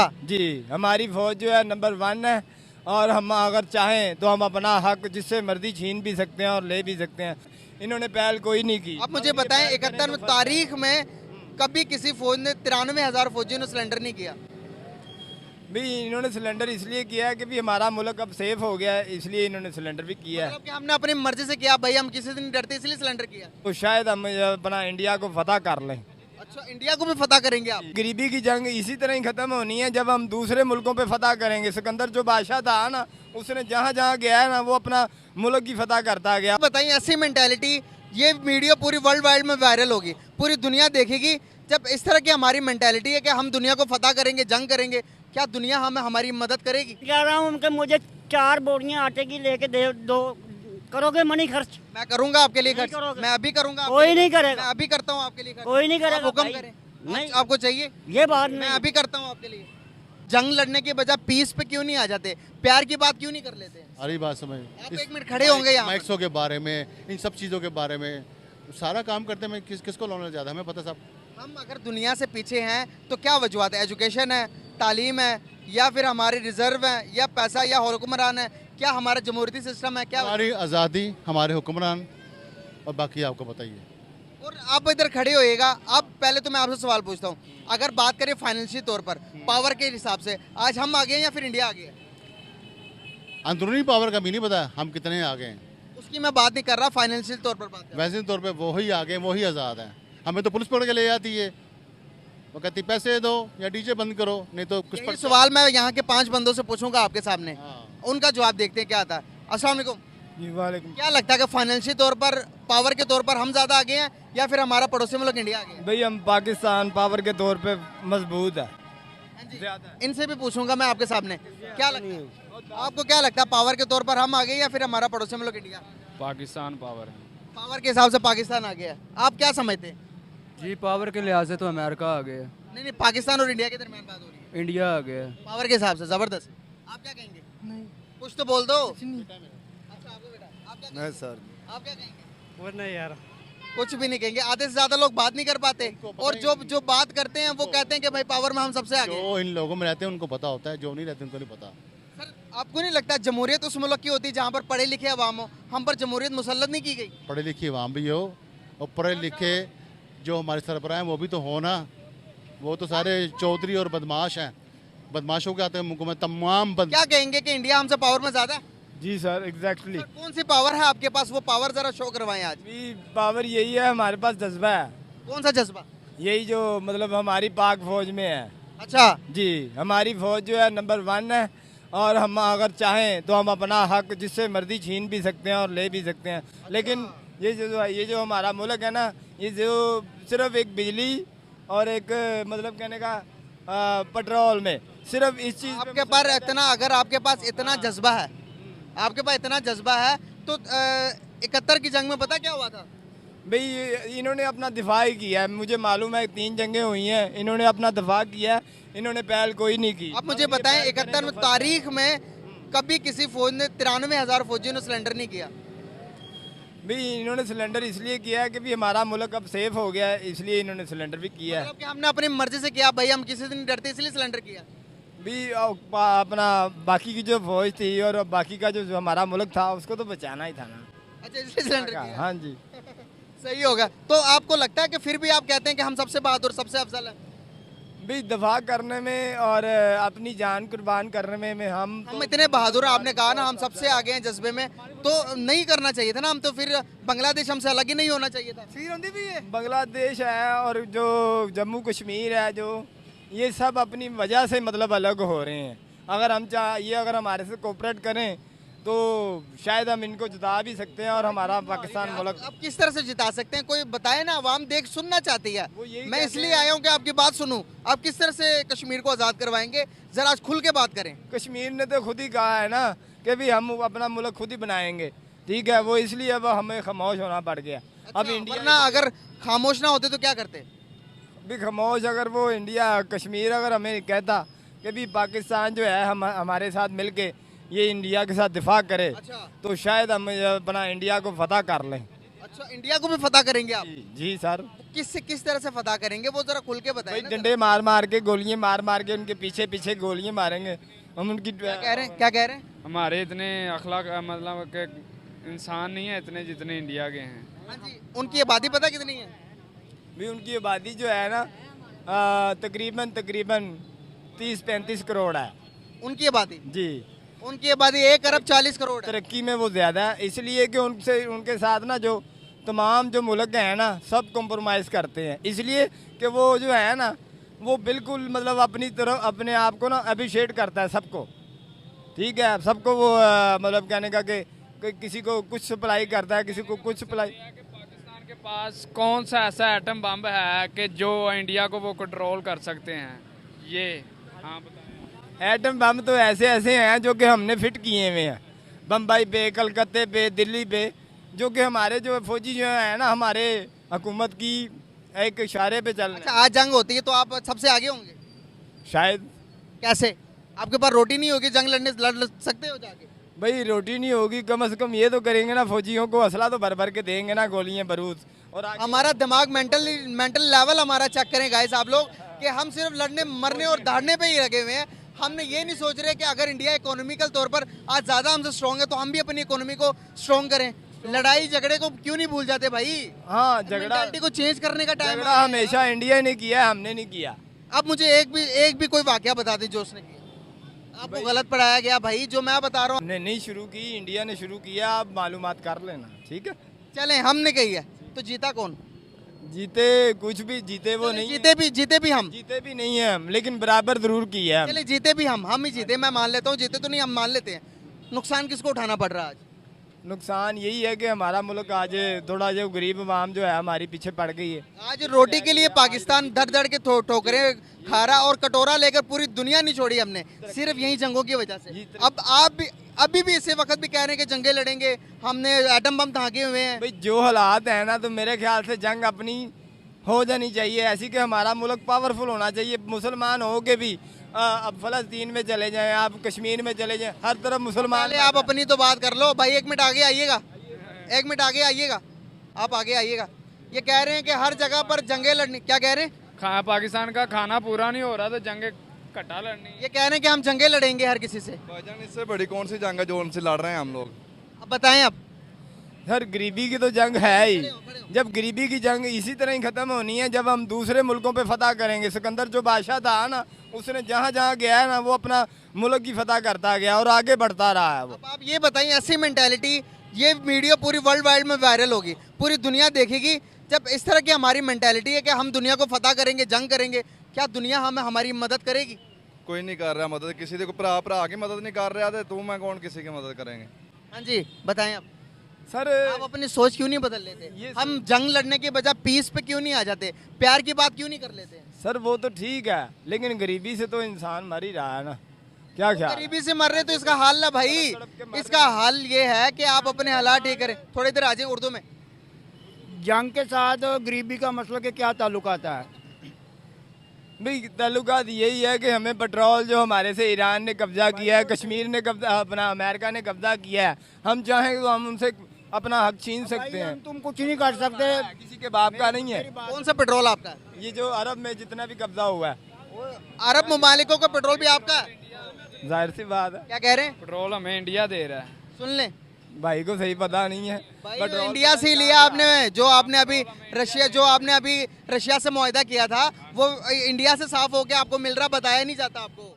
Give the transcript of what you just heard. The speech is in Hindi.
अच्छा जी, हमारी फौज जो है नंबर 1 है और हम अगर चाहें तो हम अपना हक जिससे मर्जी छीन भी सकते हैं और ले भी सकते हैं। इन्होंने पहल कोई नहीं की। आप मुझे बताएं 71 तारीख में कभी किसी फौज ने 93,000 फौजियों ने सिलेंडर नहीं किया। भी इन्होंने सिलेंडर इसलिए किया है कि भी हमारा मुल्क अब सेफ हो गया है, इसलिए इन्होंने सिलेंडर भी किया है। मतलब कि हमने अपनी मर्जी से किया भाई, हम किसी से नहीं डरते इसलिए सिलेंडर किया। तो शायद हम अपना इंडिया को फतह कर लें। अच्छा, इंडिया को भी फतह करेंगे आप? गरीबी की जंग इसी तरह ही खत्म होनी है जब हम दूसरे मुल्कों पे फतह करेंगे। सिकंदर जो बादशाह था ना, उसने जहाँ जहाँ गया है ना, वो अपना मुल्क की फतह करता गया। बताइए, ऐसी मेंटेलिटी, ये वीडियो पूरी वर्ल्ड वाइड में वायरल होगी, पूरी दुनिया देखेगी। जब इस तरह की हमारी मेंटेलिटी है कि हम दुनिया को फतह करेंगे, जंग करेंगे, क्या दुनिया हमें हमारी मदद करेगी? कह रहा हूँ उनके मुझे 4 बोरियां आटे की लेके दे दो, करोगे मनी खर्च? मैं करूंगा आपके लिए नहीं खर्च, करोगे। मैं अभी करूंगा। कोई नहीं करेगा। मैं अभी करता हूँ आपके लिए खर्च। कोई नहीं आप करेगा हुक्म भाई। करें। नहीं, आपको चाहिए? ये बात मैं नहीं। अभी करता हूँ आपके लिए। जंग लड़ने के बजाय पीस पे क्यों नहीं आ जाते? प्यार की बात क्यों नहीं कर लेते? सारी बात समझ। आप एक मिनट खड़े होंगे यहाँ पर। माइक्सों के बारे में, इन सब चीज़ों के बारे में सारा काम करते हैं। किसको नॉलेज ज़्यादा हमें पता सब। हम अगर दुनिया से पीछे हैं तो क्या वजूहत है? एजुकेशन है, तालीम है, या फिर हमारे रिजर्व है, या पैसा, या हुक्मरान है? क्या हमारा जमहूरियती सिस्टम है? क्या हमारी आज़ादी, हमारे हुक्मरान, और बाकी आपको बताइए। और आप इधर खड़े होएगा। अब पहले तो मैं आपसे सवाल पूछता हूँ, अगर बात करें फाइनेंशियल तौर पर, पावर के हिसाब से, आज हम आगे हैं या फिर इंडिया आगे है? अंदरूनी पावर का भी नहीं पता हम कितने आगे हैं। उसकी मैं बात नहीं कर रहा, फाइनेंशियल तौर पर बात कर रहा वैसे तौर पे वो ही आगे हैं, वो ही आज़ाद हैं। हमें तो पुलिस पकड़ के ले जाती है, वो कहती पैसे दो या डीजे बंद करो, नहीं तो कुछ हूँ। यही सवाल मैं यहाँ के 5 बंदों से पूछूंगा आपके सामने, हाँ। उनका जवाब देखते हैं क्या आता है। अस्सलाम वालेकुम। जी वालेकुम। क्या लगता है कि फाइनेंशियल तौर पर, पावर के तौर पर हम ज्यादा आगे हैं या फिर हमारा पड़ोसी मुल्क इंडिया आगे है? भाई हम पाकिस्तान पावर के तौर पे मजबूत है। ज्यादा इनसे भी पूछूंगा मैं आपके सामने, क्या लगता है आपको, क्या लगता है पावर के तौर पर हम आगे या फिर हमारा पड़ोसी मुल्क इंडिया? पाकिस्तान पावर है पावर के हिसाब से पाकिस्तान आगे है। आप क्या समझते हैं? जी। पावर के लिहाज से तो अमेरिका आ गया, नहीं नहीं, पाकिस्तान और इंडिया के दरमियान बात हो रही है। इंडिया आ गया। पावर के हिसाब से जबरदस्त। आप क्या कहेंगे? नहीं, कुछ तो बोल दो। अच्छा, आपको बेटा, आप क्या कहेंगे? सर आप क्या कहेंगे? वो नहीं यार, कुछ भी नहीं कहेंगे। आधे से ज्यादा लोग बात नहीं कर पाते, और जो बात करते हैं वो कहते हैं कि भाई पावर में हम सबसे आगे हैं। जो इन लोगों में रहते हैं उनको पता होता है, जो नहीं रहते उनको नहीं पता। सर, आपको नहीं लगता जमहूरियत उस मुल्क की होती है जहाँ पर पढ़े लिखे अवाम हो? हम पर जमहूरियत मुसल्लत नहीं की गई। पढ़े लिखे अवाम भी हो और पढ़े लिखे जो हमारे सरबराह हैं वो भी तो हो ना। वो तो सारे चौधरी और बदमाश हैं। बदमाशों के आते हैं मुल्कों में तमाम क्या कहेंगे कि इंडिया हमसे पावर में ज्यादा है? जी सर, एग्जैक्टली। सर, कौन सी पावर है आपके पास? वो पावर जरा शो करवाएं आज। भी पावर यही है, हमारे पास जज्बा है। कौन सा जज्बा? यही जो मतलब हमारी पाक फौज में है। अच्छा, जी, हमारी फौज जो है नंबर 1 है और हम अगर चाहें तो हम अपना हक जिससे मर्जी छीन भी सकते हैं और ले भी सकते हैं। लेकिन ये जो हमारा मुल्क है ना, ये जो सिर्फ एक बिजली और एक मतलब कहने का पेट्रोल में सिर्फ इस चीज़ आपके पास इतना, अगर आपके पास इतना जज्बा है, आपके पास इतना जज्बा है तो 71 की जंग में पता क्या हुआ था? भाई इन्होंने अपना दिफा ही किया है। मुझे मालूम है 3 जंगें हुई हैं, इन्होंने अपना दिफा किया है, इन्होंने पहल कोई नहीं की। आप मुझे बताएं 71 तारीख में कभी किसी फौज ने 93,000 फौजियों ने सिलेंडर नहीं किया। भाई इन्होंने सिलेंडर इसलिए किया है कि भी हमारा मुल्क अब सेफ हो गया है, इसलिए इन्होंने सिलेंडर भी किया है। मतलब कि हमने अपनी मर्जी से किया भाई, हम किसी से नहीं डरते इसलिए सिलेंडर किया। भी अपना बाकी की जो फौज थी और बाकी का जो हमारा मुल्क था उसको तो बचाना ही था ना। अच्छा, इसलिए सिलेंडर किया। हाँ जी। सही होगा। तो आपको लगता है कि फिर भी आप कहते हैं कि हम सबसे बहादुर, सबसे अफजल हैं? भी दफा करने में और अपनी जान कुर्बान करने में हम इतने बहादुर, आपने कहा ना हम सबसे आगे हैं जज्बे में, तो नहीं करना चाहिए था ना? हम तो फिर बांग्लादेश हमसे अलग ही नहीं होना चाहिए था। फिर होती भी है बांग्लादेश है और जो जम्मू कश्मीर है, जो ये सब अपनी वजह से मतलब अलग हो रहे हैं। अगर हम ये अगर हमारे से कोऑपरेट करें तो शायद हम इनको जिता भी सकते हैं और हमारा पाकिस्तान मुल्क। आप किस तरह से जिता सकते हैं? कोई बताए ना, आवाम देख सुनना चाहती है। मैं इसलिए आया हूँ कि आपकी बात सुनूं। आप किस तरह से कश्मीर को आज़ाद करवाएंगे? जरा आज खुल के बात करें। कश्मीर ने तो खुद ही कहा है ना कि भी हम अपना मुल्क खुद ही बनाएंगे, ठीक है। वो इसलिए अब हमें खामोश होना पड़ गया। अब इंडिया वरना अगर खामोश ना होते तो क्या करते? भी खामोश, अगर वो इंडिया कश्मीर अगर हमें कहता कि भी पाकिस्तान जो है हम हमारे साथ मिलके ये इंडिया के साथ दिफा करे, अच्छा, तो शायद हम अपना इंडिया को फतह कर लें। अच्छा, इंडिया को भी फतह करेंगे आप? जी सर। किस तरह से फतह करेंगे वो जरा खुल के बताएं भाई ना। डंडे मार मार के गोलियां मार मार के उनके पीछे पीछे गोलियां मारेंगे हम उनकी। क्या कह रहे हैं, क्या कह रहे हैं? हमारे इतने अखलाक मतलब के इंसान नहीं है इतने जितने इंडिया के हैं। हाँ जी, उनकी आबादी पता कितनी है? भी उनकी आबादी जो है ना तकरीबन तकरीबन 30-35 करोड़ है उनकी आबादी जी। उनकी आबादी 1 अरब 40 करोड़ है। तरक्की में वो ज़्यादा है, इसलिए कि उनसे उनके साथ ना जो तमाम जो मुल्क हैं ना सब कंप्रोमाइज़ करते हैं, इसलिए कि वो जो है ना वो बिल्कुल मतलब अपनी तरफ अपने आप को ना अप्रिशिएट करता है सबको। ठीक है, सबको वो मतलब कहने का कि किसी को कुछ सप्लाई करता है, किसी को कुछ सप्लाई। पाकिस्तान के पास कौन सा ऐसा एटम बम है कि जो इंडिया को वो कंट्रोल कर सकते हैं? ये हाँ बताएं। एटम बम तो ऐसे ऐसे हैं जो कि हमने फिट किए हुए हैं, बम्बई पे, कलकत्ते पे, दिल्ली पे, जो कि हमारे जो फौजी जो है ना हमारे हुकूमत की एक इशारे पे चल अच्छा, रहे हैं। आज जंग होती है तो आप सबसे आगे होंगे? शायद कैसे? आपके पास रोटी नहीं होगी, जंग लड़ सकते हो जाके? भाई रोटी नहीं होगी, कम से कम ये तो करेंगे ना, फौजियों को असला तो भर भर के देंगे ना, गोलियां बारूद। और आगे हमारा दिमाग मेंटल लेवल हमारा चेक करें गाइस आप लोग, कि हम सिर्फ लड़ने मरने और दहाड़ने पे ही लगे हुए हैं। हमने ये नहीं सोच रहे कि अगर इंडिया इकोनॉमिकल तौर पर आज ज़्यादा हमसे स्ट्रॉन्ग है तो हम भी अपनी इकोनॉमी को स्ट्रॉन्ग करें। लड़ाई झगड़े को क्यों नहीं भूल जाते भाई? हाँ, झगड़ा मेंटालिटी को चेंज करने का टाइम झगड़ा हमेशा इंडिया ने किया है, हमने नहीं किया। अब मुझे एक भी कोई वाकया बता दें जो उसने किया। आपको गलत पढ़ाया गया भाई, जो मैं बता रहा हूँ। हमने नहीं शुरू की, इंडिया ने शुरू किया, आप मालूमात कर लेना। ठीक है, चलें, हमने कही है तो जीता कौन? जीते कुछ भी, जीते वो नहीं, जीते भी हम। जीते भी नहीं है हम, लेकिन बराबर जरूर किया है हमने। चले जीते भी हम ही जीते, मैं मान लेता हूँ। जीते तो नहीं, हम मान लेते हैं। नुकसान किसको उठाना पड़ रहा है आज? नुकसान यही है कि हमारा मुल्क आज थोड़ा जो गरीब आवाम जो है हमारी पीछे पड़ गई है। आज रोटी के लिए पाकिस्तान धड़ धड़ के ठोकरे खा रहा, और कटोरा लेकर पूरी दुनिया नहीं छोड़ी हमने, सिर्फ यही जंगों की वजह से। अब आप भी अभी भी इसी वक्त भी कह रहे हैं कि जंगे लड़ेंगे, हमने एटम बम धागे हुए हैं। भाई जो हालात है ना, तो मेरे ख्याल से जंग अपनी हो जानी चाहिए ऐसी कि हमारा मुल्क पावरफुल होना चाहिए। मुसलमान हो के भी अब फ़लस्तीन में चले जाएं, आप कश्मीर में चले जाएं, हर तरफ मुसलमान। पहले आप अपनी तो बात कर लो भाई। 1 मिनट आगे आइएगा, 1 मिनट आगे आइएगा, आप आगे आइएगा। ये कह रहे हैं कि हर जगह पर जंगे लड़नी, क्या कह रहे हैं? पाकिस्तान का खाना पूरा नहीं हो रहा तो जंगे कटा लड़नी। ये कह रहे हैं कि हम जंगे लड़ेंगे हर किसी से। भाईजान इससे बड़ी कौन सी जंग है जो उनसे लड़ रहे हैं हम लोग? अब बताएं आप। सर गरीबी की तो जंग है ही, जब गरीबी की जंग इसी तरह ही ख़त्म होनी है जब हम दूसरे मुल्कों पे फतह करेंगे। सिकंदर जो बादशाह था ना, उसने जहाँ जहाँ गया है ना वो अपना मुल्क की फतह करता गया और आगे बढ़ता रहा है वो। अब आप ये बताइए, ऐसी मेंटालिटी, ये वीडियो पूरी वर्ल्ड वाइड में वायरल होगी, पूरी दुनिया देखेगी। जब इस तरह की हमारी मेंटालिटी है कि हम दुनिया को फतह करेंगे, जंग करेंगे, क्या दुनिया हमें हमारी मदद करेगी? कोई नहीं कर रहा मदद, किसी को भरा भरा की मदद नहीं कर रहा, तू मैं कौन किसी की मदद करेंगे? हाँ जी, बताएं आप। सर आप अपनी सोच क्यों नहीं बदल लेते? हम जंग लड़ने के बजाय पीस पे क्यों नहीं आ जाते? प्यार की बात क्यों नहीं कर लेते? सर वो तो ठीक है, लेकिन गरीबी से तो इंसान मर ही रहा है ना, क्या क्या गरीबी से मर रहे तो इसका हाल ना भाई, इसका हल ये है कि आप अपने हालात ठीक करें। थोड़ी देर आ जाए उर्दू में। जंग के साथ गरीबी का मसला के क्या ताल्लुकात है? भाई ताल्लुकात यही है कि हमें पेट्रोल जो हमारे से ईरान ने कब्जा किया है, कश्मीर ने कब्जा, अपना अमेरिका ने कब्जा किया है, हम चाहें तो हम उनसे अपना हक छीन सकते हैं। तुम कुछ नहीं कर सकते। किसी के बाप का नहीं है। कौन सा पेट्रोल आपका? ये जो अरब में जितना भी कब्जा हुआ है, अरब ममालिकों का पेट्रोल भी आपका है? जाहिर सी बात है। क्या कह रहे हैं? पेट्रोल हमें इंडिया दे रहा है। सुन लें भाई को सही पता नहीं है। भाई, इंडिया से ही लिया आपने, जो आपने अभी रशिया से मुआहदा किया था वो इंडिया से साफ होके आपको मिल रहा, बताया नहीं जाता आपको।